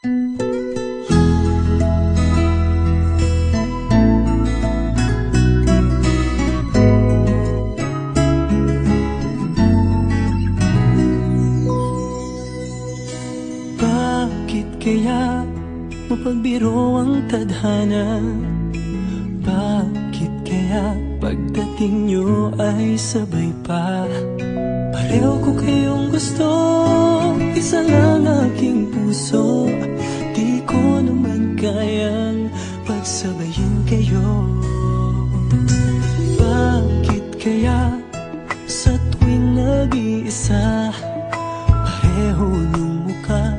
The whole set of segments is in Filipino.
Bakit kaya mapagbiro ang tadhana? Bakit kaya pagdating nyo ay sabay pa? Pareho ko kayong gusto, isa lang aking puso. Di ko naman kayang pagsabayin kayo. Bakit kaya sa tuwing nag-iisa, pareho nung mukha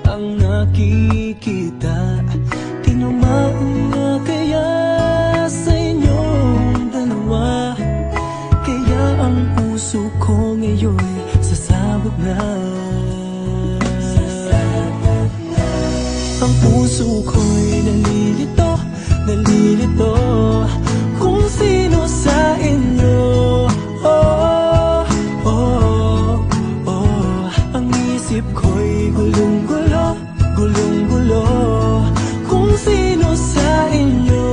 ang nakikita? Tinamaan na kaya sa inyong dalawa? Kaya ang puso ko ngayon sasabog na. Ang puso ko'y nalilito, nalilito kung sino sa inyo. Oh, oh, oh. Ang isip ko'y gulong-gulo, gulong-gulo kung sino sa inyo.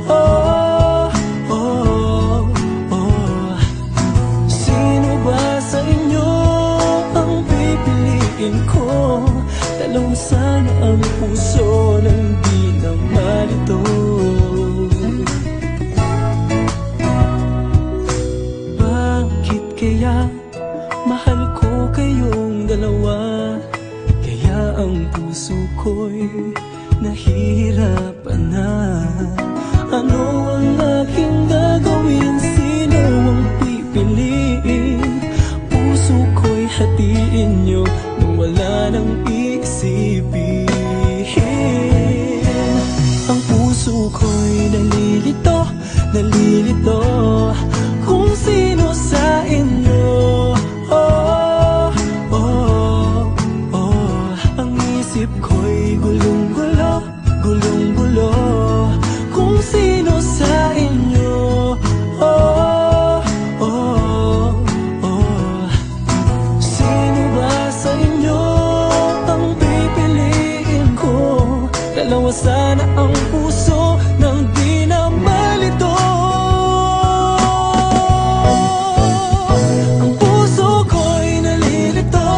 Oh, oh, oh. Sino ba sa inyo ang pipiliin ko? Dalawang sana ang puso nang di na malito. Bakit kaya mahal ko kayong dalawa? Kaya ang puso ko'y nahihirapan na. Ano ang aking gagawin? Sino ang pipiliin? Puso ko'y hatiin nyo nung wala nang iisipin. Ang puso ko'y nalilito, nalilito kung sino sa inyo. Oh, oh, oh. Ang isip ko'y gulong-gulo, gulong-gulo kung sino sa inyo. Oh, oh, oh. Sino ba sa inyo ang pipiliin ko? Dalawa sana ang puso nang di na malito. Ang puso ko'y nalilito,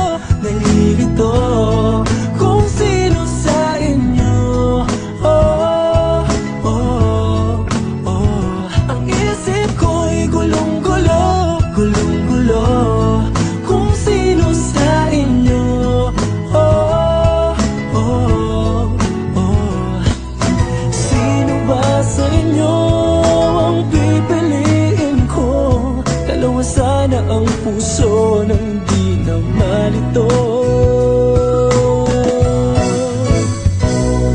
nalilito kung sino sa inyo. Oh, oh, oh. Ang isip ko'y gulong-gulo, gulong-gulo kung sino sa inyo. Oh, oh, oh. Sino ba sa inyo ang pipiliin ko? Dalawa sana ang puso nang di na malito.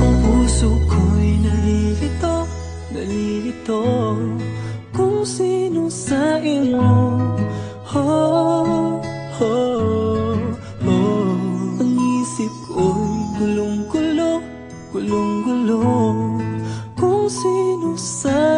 Ang puso ko'y nalilito, nalilito kung sino sa inyo. Oh, oh, oh. Ang isip ko'y gulong-gulo, gulong-gulo kung sino sa